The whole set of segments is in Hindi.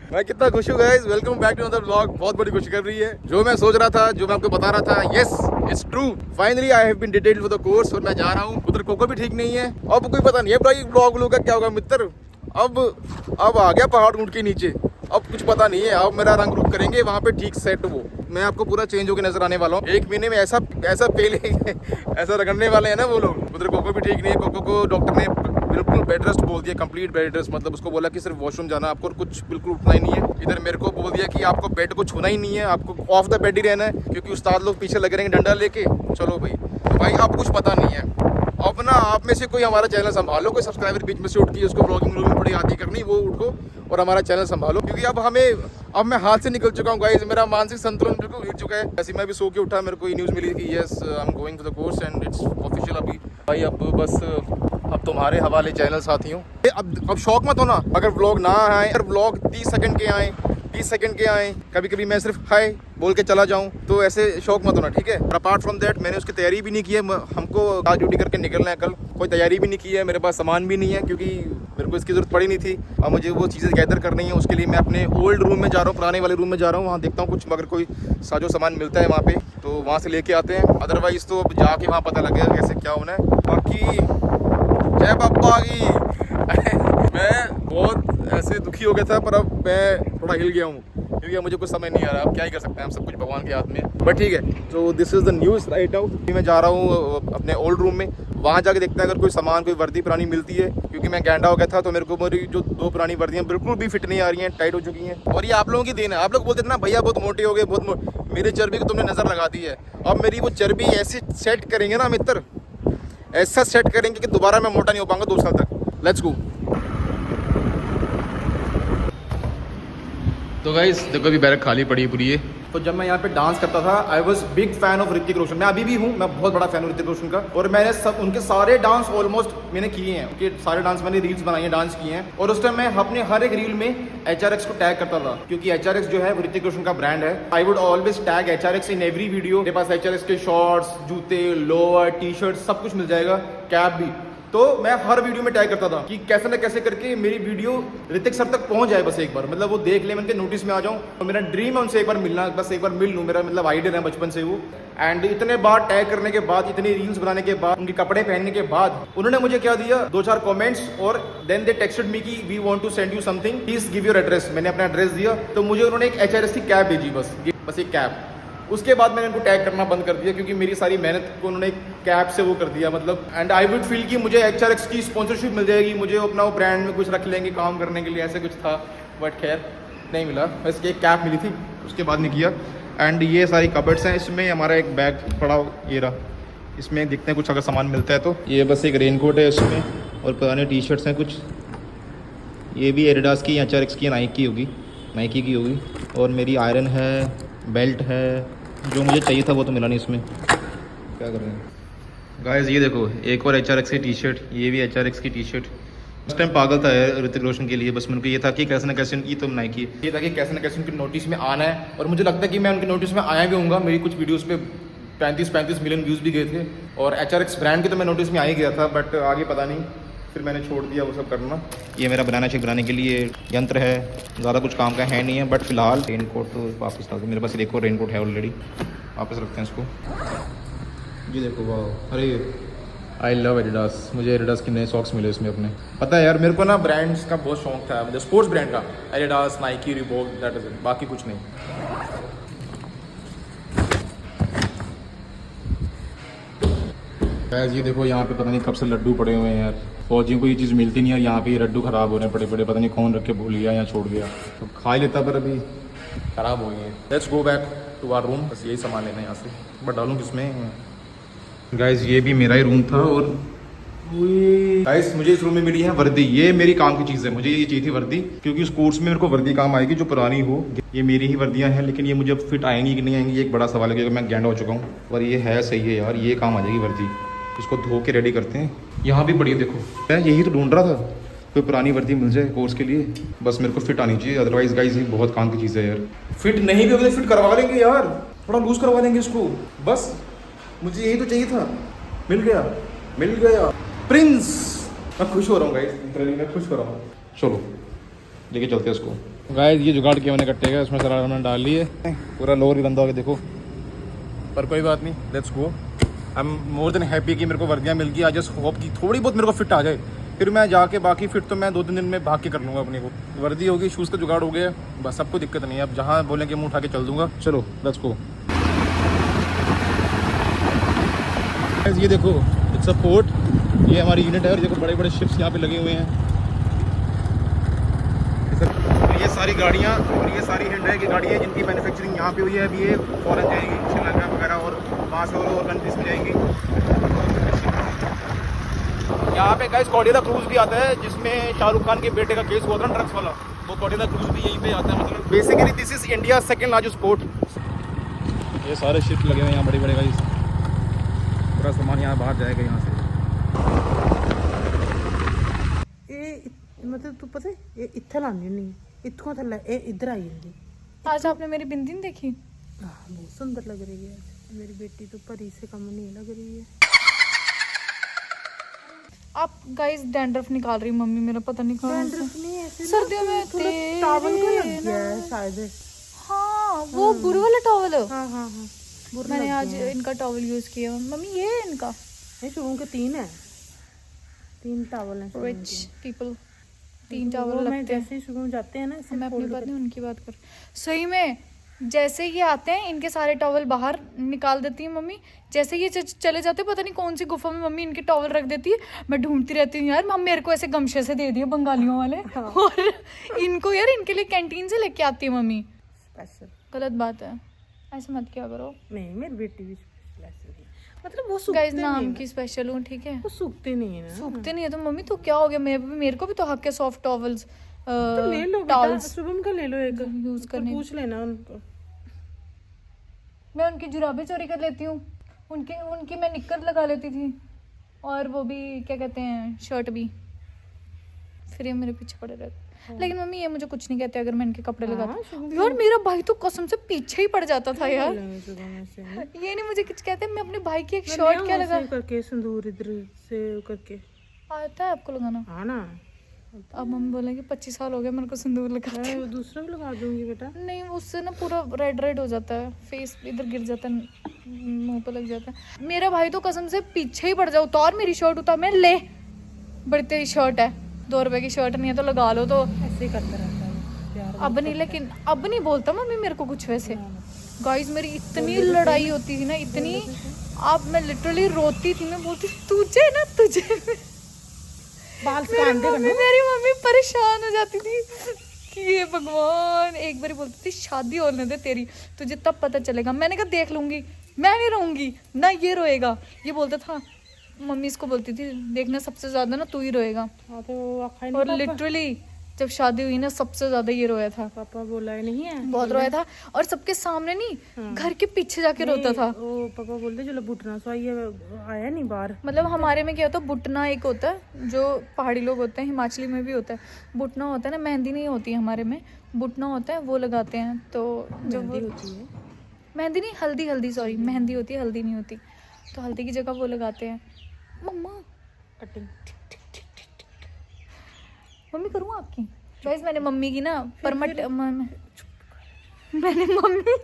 मैं कितना खुश हूँ guys. Welcome back to another vlog. बहुत बड़ी खुशी कर रही है। जो मैं सोच रहा था, जो मैं आपको बता रहा था, yes it's true. Finally I have been detailed for the course और मैं जा रहा हूँ। उधर कोको भी ठीक नहीं है। अब कोई पता नहीं है भाई व्लॉग का क्या होगा मित्र। अब आ गया पहाड़ ऊँट के नीचे। अब कुछ पता नहीं है। अब मेरा रंग रूप करेंगे वहाँ पे ठीक सेट। वो मैं आपको पूरा चेंज होकर नजर आने वाला हूँ। 1 महीने में ऐसा पेले ऐसा रगड़ने वाले हैं ना वो लोग। उधर कोको भी ठीक नहीं है। कोको को डॉक्टर ने बिल्कुल बेड रेस्ट बोल दिया, कंप्लीट बेड रेस्ट। मतलब उसको बोला कि सिर्फ वॉशरूम जाना, आपको कुछ बिल्कुल उठना ही नहीं है। इधर मेरे को बोल दिया कि आपको बेड को छूना ही नहीं है, आपको ऑफ द बेड ही रहना है, क्योंकि उस्ताद लोग पीछे लगे रहेंगे डंडा लेके। चलो भाई, तो भाई अब कुछ पता नहीं है। अब ना आप में से कोई हमारा चैनल संभालो, कोई सब्सक्राइबर बीच में से उठ के उसको ब्लॉगिंग बड़ी आती करनी, वो उठो और हमारा चैनल संभालो, क्योंकि अब मैं हाथ से निकल चुका हूँ गाइस। मेरा मानसिक संतुलन बिल्कुल हिल चुका है। ऐसे मैं भी सो के उठा, मेरे को ये न्यूज़ मिली कि yes I am going to the course and it's official. अभी भाई अब तुम्हारे हवाले चैनल साथियों। अब शौक मत हो ना अगर व्लॉग ना आए, अगर व्लॉग 30 सेकंड के आए, 20 सेकंड के आए, कभी कभी मैं सिर्फ हाय बोल के चला जाऊं, तो ऐसे शौक मत होना, ठीक है। अपार्ट फ्रॉम दैट मैंने उसकी तैयारी भी नहीं की है। हमको आज ड्यूटी करके निकलना है कल। कोई तैयारी भी नहीं की है। मेरे पास सामान भी नहीं है, क्योंकि मेरे को इसकी ज़रूरत पड़ी नहीं थी। और मुझे वो चीज़ें गैदर करनी है। उसके लिए मैं अपने ओल्ड रूम में जा रहा हूँ, पुराने वाले रूम में जा रहा हूँ। वहाँ देखता हूँ कुछ अगर कोई साजो सामान मिलता है वहाँ पे, तो वहाँ से लेके आते हैं। अदरवाइज़ तो अब जाके वहाँ पता लगेगा कैसे क्या होना है। बाकी जय बाबा की मैं बहुत ऐसे दुखी हो गया था, पर अब मैं थोड़ा हिल गया हूँ, क्योंकि मुझे कुछ समझ नहीं आ रहा। अब क्या ही कर सकते हैं, हम सब कुछ भगवान के हाथ में। बट ठीक है, तो this is the news right now. मैं जा रहा हूँ अपने ओल्ड रूम में, वहाँ जाके देखते हैं अगर कोई सामान, कोई वर्दी पुरानी मिलती है, क्योंकि मैं गैंडा हो गया था। तो मेरे को मेरी जो 2 पुरानी वर्दियाँ बिल्कुल भी फिट नहीं आ रही हैं, टाइट हो चुकी हैं। और ये आप लोगों की देन है। आप लोग बोलते थे ना भैया बहुत मोटे हो गए, मेरी चर्बी को तुमने नज़र लगा दी है। अब मेरी वो चर्बी ऐसे सेट करेंगे ना मित्र, ऐसा सेट करेंगे कि दोबारा मैं मोटा नहीं हो पाऊंगा 2 साल तक। Let's go. तो गाइस देखो, अभी बैरक खाली पड़ी है पूरी है। तो जब मैं यहाँ पे डांस करता था, I was big fan of Hrithik Roshan. मैं अभी भी हूँ, मैं बहुत बड़ा फैन हूँ ऋतिक रोशन का। और मैंने सब उनके सारे डांस ऑलमोस्ट मैंने किए हैं। उनके सारे डांस मैंने रील्स बनाई हैं, डांस किए हैं। और उस टाइम मैं अपने हर एक रील में HRX को टैग करता था, क्योंकि HRX जो है वो ऋतिक रोशन का ब्रांड है। I would always tag HRX in every video. मेरे पास HRX के शॉर्ट्स, जूते, लोअर, टी-शर्ट सब कुछ मिल जाएगा, कैप भी। तो मैं हर वीडियो में टैग करता था कि कैसे ना कैसे करके मेरी वीडियो ऋतिक सर तक पहुंच जाए, बस एक बार। मतलब वो देख ले, मैं उनके नोटिस में आ जाऊं। और मेरा ड्रीम है उनसे एक बार मिलना, बस एक बार मिल लूं। मेरा मतलब आइडियल है बचपन से वो। एंड इतने बार टैग करने के बाद, इतनी रील्स बनाने के बाद, उनके कपड़े पहनने के बाद, उन्होंने मुझे क्या दिया, 2-4 कमेंट्स। और देन दे टेक्स्टेड मी कि we want to send you something, please give your address. मैंने अपना एड्रेस दिया, तो मुझे उन्होंने एक HRS की कैब भेजी, बस एक कैब। उसके बाद मैंने उनको टैग करना बंद कर दिया, क्योंकि मेरी सारी मेहनत को उन्होंने कैब से वो कर दिया मतलब। एंड आई वुड फील कि मुझे HRX की स्पॉन्सरशिप मिल जाएगी, मुझे अपना वो ब्रांड में कुछ रख लेंगे काम करने के लिए, ऐसे कुछ था। बट खैर नहीं मिला, बस एक कैब मिली थी, उसके बाद नहीं किया। एंड ये सारी कबर्ड्स हैं, इसमें हमारा एक बैग पड़ा, ये रहा। इसमें देखते हैं कुछ अगर सामान मिलता है तो। ये बस एक रेनकोट है इसमें, और पुराने टी-शर्ट्स हैं कुछ। ये भी एडिडास की, HRX की, नाइकी की होगी। और मेरी आयरन है, बेल्ट है। जो मुझे चाहिए था वो तो मिला नहीं इसमें। क्या कर रहे हैं गाइस, ये देखो एक और HRX की टी-शर्ट। ये भी HRX की टी-शर्ट। उस टाइम पागल था ऋतिक रोशन के लिए। बस मेरे को ये था कि कैसे ना कैसे, ये तो नाइकी, ये था कि कैसे ना कैसे उनके नोटिस में आना है। और मुझे लगता है कि मैं उनके नोटिस में आया भी हूँगा। मेरी कुछ वीडियोज़ पे 35 मिलियन व्यूज़ भी गए थे। और HRX ब्रांड के तो मैं नोटिस में आ ही गया था, बट आगे पता नहीं, फिर मैंने छोड़ दिया वो सब करना। ये मेरा बनाना शेक बनाने के लिए यंत्र है, ज़्यादा कुछ काम का है नहीं है। बट फिलहाल रेनकोट तो वापस डाल दो। मेरे पास एक और रेनकोट है ऑलरेडी, वापस रखते हैं इसको। ये देखो, वाह, अरे आई लव एडिडास। मुझे एडिडास के नए सॉक्स मिले इसमें अपने। पता है यार, मेरे को ना ब्रांड्स का बहुत शौक था, मतलब स्पोर्ट्स ब्रांड का। Adidas, Nike, Reebok, that is it, बाकी कुछ नहीं। गाइस ये देखो, यहाँ पे पता नहीं कब से लड्डू पड़े हुए हैं यार। फौजियों को ये चीज़ मिलती नहीं है। यहाँ पे ये लड्डू ख़राब हो रहे हैं पड़े, पता नहीं कौन रख के भूल गया या छोड़ गया, तो खा ही लेता, पर अभी ख़राब हो गए हैं। Let's go back to our room. बस यही सामान लेना है यहाँ से, बट डालूँ किसमें। गाइस ये भी मेरा ही रूम था। और गाइस मुझे इस रूम में मिली है वर्दी। ये मेरी काम की चीज़ है, मुझे ये चाहिए थी वर्दी, क्योंकि उस कोर्स में मेरे को वर्दी काम आएगी जो पुरानी हो। ये मेरी ही वर्दियाँ हैं, लेकिन ये मुझे फिट आएंगी कि नहीं आएंगी, ये एक बड़ा सवाल है, क्योंकि मैं गैंडा हो चुका हूँ। और ये है सही है यार, ये काम आ जाएगी वर्दी। इसको धो के रेडी करते हैं। यहाँ भी बढ़िया, देखो मैं यही तो ढूंढ रहा था, कोई पुरानी वर्दी मिल जाए कोर्स के लिए। बस मेरे को फिट आनी चाहिए, अदरवाइज गाइस ये बहुत काम की चीज़ है यार। फिट नहीं भी होगी, फिट करवा लेंगे यार, थोड़ा लूज करवा लेंगे इसको। बस मुझे यही तो चाहिए था, मिल गया प्रिंस। मैं खुश हो रहा हूँ गाइस, लिटरली मैं खुश हो रहा हूँ। चलो लेके चलते हैं इसको। गाइस ये जुगाड़ किया मैंने कट्टे का, इसमें सारा मैंने डाल लिए, पूरा लोअर भी गंदा हो गया देखो, पर कोई बात नहीं, let's go. I am more than happy कि मेरे को वर्दियाँ मिल गई। आई जस्ट होप कि थोड़ी बहुत मेरे को फिट आ जाए, फिर मैं जाके बाकी फिट तो मैं 2-3 दिन में भाग के कर लूँगा अपने को। वर्दी होगी, शूज़ का जुगाड़ हो गया, बस सबको दिक्कत नहीं है। अब जहाँ बोलेंगे मुँह उठा के चल दूँगा। चलो लेट्स गो। ये देखो इट्स अ पोर्ट, ये हमारी यूनिट है और देखो बड़े बड़े शिप्स यहाँ पे लगे हुए हैं। ये सारी गाड़ियाँ और ये सारी इंडिया की गाड़ियाँ जिनकी मैन्युफैक्चरिंग यहाँ पे हुई है, अभी ये फॉरेन जाएंगी, श्रीलंका वगैरह और वहाँ से और कंट्रीज में जाएंगी। यहाँ पे गाइस कॉर्डियला क्रूज भी आता है, जिसमें शाहरुख खान के बेटे का केस हुआ था ना ड्रग्स वाला, वो कॉर्डियला क्रूज भी यहीं पे आता है। मतलब basically this is India second largest port. ये सारे शिप लगे हुए हैं यहाँ बड़े बड़े गाइस, पूरा सामान यहाँ बाहर जाएगा यहाँ से। ये मतलब तू पता है ये इत्थे लानी नहीं, इत्थों थल्ले ये इधर आई जंदी। आज आपने मेरी बिंदी नहीं देखी? बहुत सुंदर लग रही है मेरी बेटी, तो परी से कम नहीं लग रही है। आप गाइस डैंड्रफ निकाल रही मम्मी, मेरा पता नहीं कहाँ से। डैंड्रफ नहीं ऐसे सर्दियों में थोड़ा टॉवल का लग गया है शायद। हाँ वो बुरे वाला टॉवल। हाँ हाँ हाँ मैंने आज इनका टॉवल यूज किया। मम्मी ये है इनका, ये शुरू के 3 है, 3 टॉवल हैं। रिच पीपल 3 टॉवल मैं लगते हैं। जैसे ही शुरू में जाते हैं ना, इसे मैं अपनी बात नहीं उनकी बात कर। सही में जैसे ये आते हैं इनके सारे टॉवल बाहर निकाल देती है मम्मी। जैसे ये चले जाते हैं, पता नहीं कौन सी गुफा में मम्मी इनके टॉवल रख देती है। मैं ढूंढती रहती हूँ यार, मम्मी मेरे को ऐसे गमशे से दे दिए बंगालियों वाले। हाँ। और इनको यार इनके लिए कैंटीन से लेके आती है मम्मी। स्पेशल गलत बात है, ऐसे मत क्या करो। नहीं, मेरी बेटी भी स्पेशल है, मतलब वो गाइस सूखते नाम नहीं की स्पेशल हूँ, ठीक है। वो सूखते नहीं है ना। सूखते नहीं है तो मम्मी तो क्या हो गया, मेरे को भी तो हक है सॉफ्ट टॉवल्स तो ले लो बेटा, टॉवल्स शुभम का ले लो एक, यूज करने। पूछ लेना उनको। मैं उनकी जुराबें चोरी कर लेती हूँ, उनकी मैं निक्कर लगा लेती थी, और वो भी क्या कहते हैं शर्ट भी। फिर ये मेरे पीछे पड़े रहते। लेकिन मम्मी ये मुझे कुछ नहीं कहते अगर मैं इनके कपड़े लगाती। यार मेरा भाई तो कसम से पीछे ही पड़ जाता था यार। ये नहीं मुझे कुछ कहते। मैं अपने भाई की एक शर्ट क्या लगा करके संदूर इधर से करके आता है आपको लगाना। हाँ ना, अब मम्मी बोलेंगे 25 साल हो गया मेरे को सिंदूर लगा। मैं दूसरा भी लगा दूंगी बेटा। नहीं उससे ना पूरा रेड हो जाता है, फेस इधर गिर जाता है, मुंह पे लग जाता है। मेरा भाई तो कसम से पीछे ही पड़ जाओ, उतार मेरी शर्ट उतार। मैं ले बड़ी तेरी शर्ट है, 2 रुपए की शर्ट नहीं है तो लगा लो। तो ऐसे ही करता रहता है प्यार। अब नहीं, लेकिन अब नहीं बोलता मम्मी मेरे को कुछ वैसे। गाइस मेरी इतनी लड़ाई होती थी ना, इतनी, अब मैं लिटरली रोती थी। मैं बोलती तुझे ना तुझे। बाल मेरी मम्मी परेशान हो जाती थी कि ये भगवान। एक बार बोलती थी शादी होने दे तेरी, तुझे तब पता चलेगा। मैंने कहा देख लूंगी, मैं नहीं रहूंगी ना, ये रोएगा। ये बोलता था, मम्मी इसको बोलती थी देखना सबसे ज्यादा ना तू ही रोएगा। हाँ तो और लिटरली जब शादी हुई ना सबसे ज्यादा ये रोया था। पापा बोला ही नहीं है, बहुत रोया था, और सबके सामने नहीं, घर के पीछे जाके रोता था। वो पापा बोलते चलो बुटना सो आया नहीं बाहर। मतलब हमारे में क्या होता है, बुटना एक होता है जो पहाड़ी लोग होते हैं, हिमाचली में भी होता है। बुटना होता है ना, मेहंदी नहीं होती है हमारे में, बुटना होता है, वो लगाते हैं। तो जो मेहंदी होती है, मेहंदी नहीं, हल्दी सॉरी, मेहंदी होती है, हल्दी नहीं होती। तो हल्दी की जगह वो लगाते हैं। मम्मा कटिंग। मम्मी करूँ आपकी? गाइस मैंने मम्मी की ना परमट मैंने मम्मी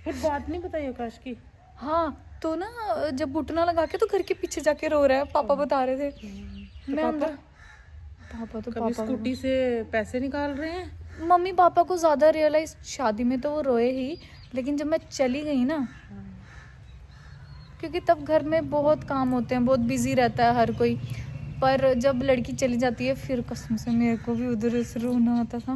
फिर बात नहीं बताई आकाश की। हाँ तो ना जब बुटना लगा के तो घर के पीछे जाके रो रहा है, पापा बता रहे थे। मैं अंदर, पापा तो कभी स्कूटी से पैसे निकाल रहे हैं। मम्मी पापा को ज्यादा रियलाइज शादी में तो वो रोए ही, लेकिन जब मैं चली गई ना, क्योंकि तब घर में बहुत काम होते हैं, बहुत बिजी रहता है हर कोई। पर जब लड़की चली जाती है फिर कसम से मेरे को भी उधर से रोना आता था।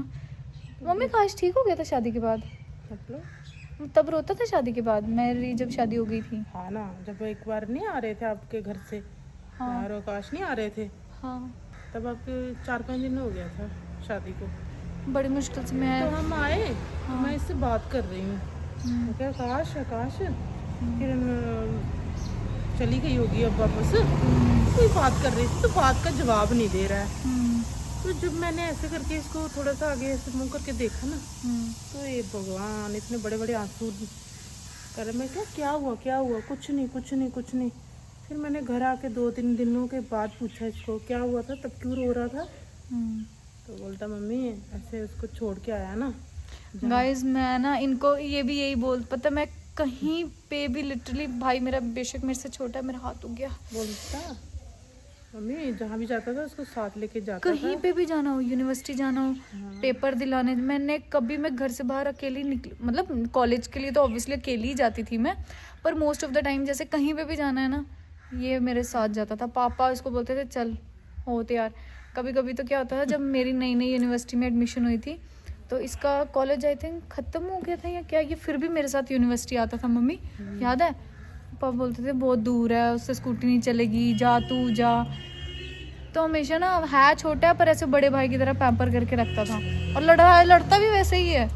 मम्मी काश ठीक हो गया था शादी के बाद, मतलब तब रोता था शादी के बाद। मेरी जब शादी हो गई थी। हाँ ना, जब एक बार नहीं आ रहे थे आपके घर से, हाँ। और आकाश नहीं आ रहे थे, हाँ तब आपके 4-5 दिन हो गया था शादी को। बड़ी मुश्किल से मैं, तो हम आए, हाँ। मैं इससे बात कर रही हूँ, क्या आकाश आकाश, फिर चली गई होगी अब वापस। कोई बात कर रही थी तो बात का जवाब नहीं दे रहा है। तो जब मैंने ऐसे करके इसको थोड़ा सा आगे ऐसे मुंह करके देखा ना, तो ये भगवान इतने बड़े बड़े आंसू कर। मैं क्या हुआ कुछ नहीं। फिर मैंने घर आके 2-3 दिनों के बाद पूछा इसको क्या हुआ था, तब क्यों रो रहा था। तो बोलता मम्मी ऐसे उसको छोड़ के आया ना। गाइस मैं ना इनको ये भी यही पता मैं कहीं पे भी लिटरली भाई मेरा बेशक मेरे से छोटा है, मेरा हाथ हो गया। बोलता मम्मी जहाँ भी जाता था उसको साथ लेके जाता कहीं था। पे भी जाना हो, यूनिवर्सिटी जाना हो, पेपर दिलाने, मैं घर से बाहर अकेली निकली, मतलब कॉलेज के लिए तो ऑब्वियसली अकेली ही जाती थी मैं, पर मोस्ट ऑफ द टाइम जैसे कहीं पे भी जाना है ना ये मेरे साथ जाता था। पापा इसको बोलते थे चल हो तैयार। कभी कभी तो क्या होता था जब मेरी नई नई यूनिवर्सिटी में एडमिशन हुई थी तो इसका कॉलेज आई थिंक ख़त्म हो गया था या क्या, ये फिर भी मेरे साथ यूनिवर्सिटी आता था। मम्मी याद है पापा बोलते थे बहुत दूर है, उससे स्कूटी नहीं चलेगी, जा तू जा। तो हमेशा ना है छोटा है पर ऐसे बड़े भाई की तरह पैम्पर करके रखता था, और लड़ता भी वैसे ही है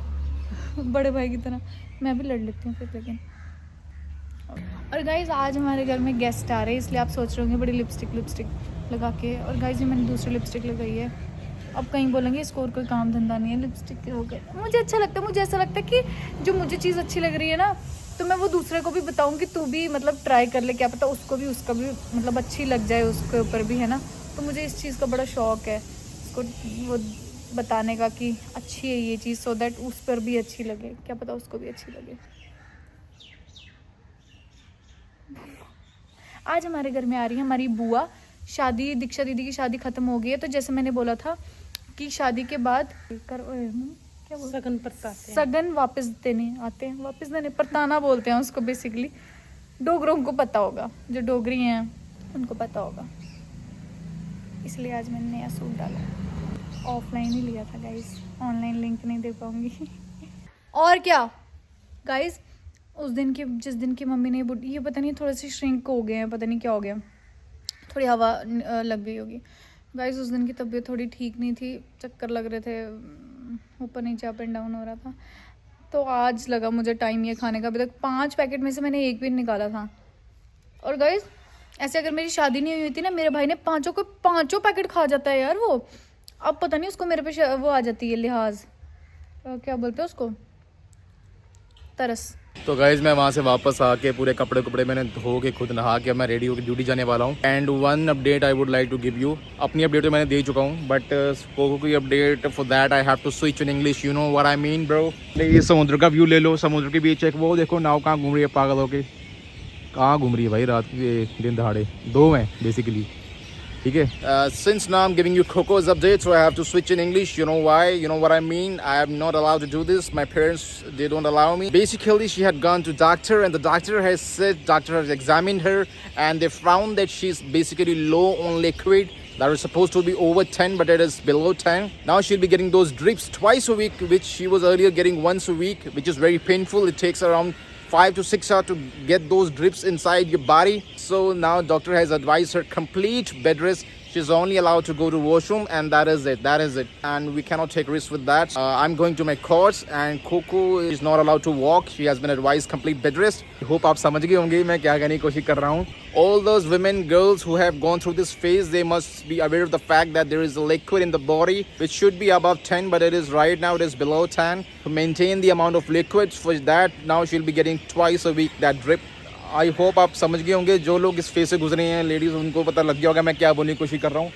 बड़े भाई की तरह। मैं भी लड़ लेती हूँ फिर लेकिन। और गाइज आज हमारे घर में गेस्ट आ रहे हैं, इसलिए आप सोच रहे होंगे बड़ी लिपस्टिक लगा के। और गाइज ये मैंने दूसरी लिपस्टिक लगाई है। अब कहीं बोलेंगे इसको और कोई काम धंधा नहीं है, लिपस्टिक हो गया। मुझे अच्छा लगता है, मुझे ऐसा लगता है कि जो मुझे चीज़ अच्छी लग रही है ना तो मैं वो दूसरे को भी बताऊँ कि तू भी मतलब ट्राई कर ले, क्या पता उसको भी उसका भी मतलब अच्छी लग जाए उसके ऊपर भी, है ना। तो मुझे इस चीज़ का बड़ा शौक है उसको वो बताने का कि अच्छी है ये चीज़, सो दैट उस पर भी अच्छी लगे, क्या पता उसको भी अच्छी लगे। आज हमारे घर में आ रही है हमारी बुआ। शादी दीक्षा दीदी की शादी ख़त्म हो गई है, तो जैसे मैंने बोला था कि शादी के बाद क्या सगन परताते हैं। सगन वापस देने आते हैं, वापस देने परताना बोलते हैं उसको बेसिकली। डोगरों को पता होगा, जो डोगरी हैं उनको पता होगा। इसलिए आज मैंने नया सूट डाला, ऑफलाइन ही लिया था गाइस, ऑनलाइन लिंक नहीं दे पाऊंगी और क्या गाइस, उस दिन की जिस दिन की मम्मी ने ये पता नहीं थोड़े से श्रिंक हो गए हैं, पता नहीं क्या हो गया, थोड़ी हवा लग गई होगी गाइस। उस दिन की तबीयत थोड़ी ठीक नहीं थी, चक्कर लग रहे थे, ऊपर नीचे अप एंड डाउन हो रहा था। तो आज लगा मुझे टाइम ये खाने का। अभी तक 5 पैकेट में से मैंने एक भी निकाला था। और गाइस ऐसे अगर मेरी शादी नहीं हुई थी ना, मेरे भाई ने पाँचों पैकेट खा जाता है यार वो। अब पता नहीं उसको मेरे पे वो आ जाती है लिहाज, क्या बोलते हैं उसको, तरस। तो गाइज मैं वहाँ से वापस आके पूरे कपड़े मैंने धो के खुद नहा के मैं रेडी होकर ड्यूटी जाने वाला हूँ। And one update I would like to give you. अपनी अपडेट तो मैंने दे चुका हूँ, बट कोको की update, for that I have to switch in English, you know what I mean bro. ये समुद्र का व्यू ले लो, समुद्र के बीच एक वो देखो नाव कहाँ घूम रही है पागल होके, कहाँ घूम रही है भाई रात के दिन दहाड़े, 2 हैं बेसिकली, ठीक है। Since now I'm giving you Coco's update, so I have to switch in English. You know why? You know what I mean? I am not allowed to do this. My parents, they don't allow me. Basically, she had gone to doctor, and the doctor has examined her, and they found that she's basically low on liquid. That was supposed to be over 10, but it is below 10. Now she'll be getting those drips twice a week, which she was earlier getting once a week, which is very painful. It takes around 5 to 6 hours to get those drips inside your body. So now doctor has advised her complete bed rest. She's only allowed to go to washroom, and that is it. And we cannot take risks with that. I'm going to my course, and Coco is not allowed to walk. She has been advised complete bed rest. I hope आप समझ गए होंगे मैं क्या कहने की कोशिश कर रहा हूँ. All those women, girls who have gone through this phase, they must be aware of the fact that there is a liquid in the body which should be above 10, but it is right now it is below 10. To maintain the amount of liquids, for that now she'll be getting twice a week that drip. I hope आप समझ गए होंगे, जो लोग इस फेज से गुजरे हैं लेडीज़, उनको पता लग गया होगा मैं क्या बोलने की कोशिश कर रहा हूँ।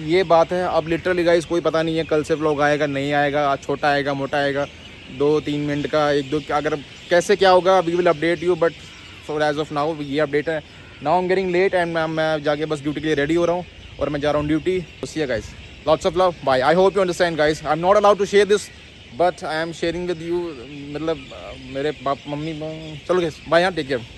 ये बात है। अब लिटरली गाइस कोई पता नहीं है कल से व्लॉग आएगा नहीं आएगा, आज छोटा आएगा मोटा आएगा, 2-3 मिनट का, 1-2 अगर कैसे क्या होगा we will update you, but for as of now ये अपडेट है। Now I am getting late and मैं जाके बस ड्यूटी के लिए रेडी हो रहा हूँ और मैं जा रहा हूँ duty. See you guys, lots of love, bye. I hope you understand guys, I am not allowed to share this but I am sharing with you, मतलब मेरे बाप मम्मी, चलो गाइस बाय, यहाँ टेक केयर।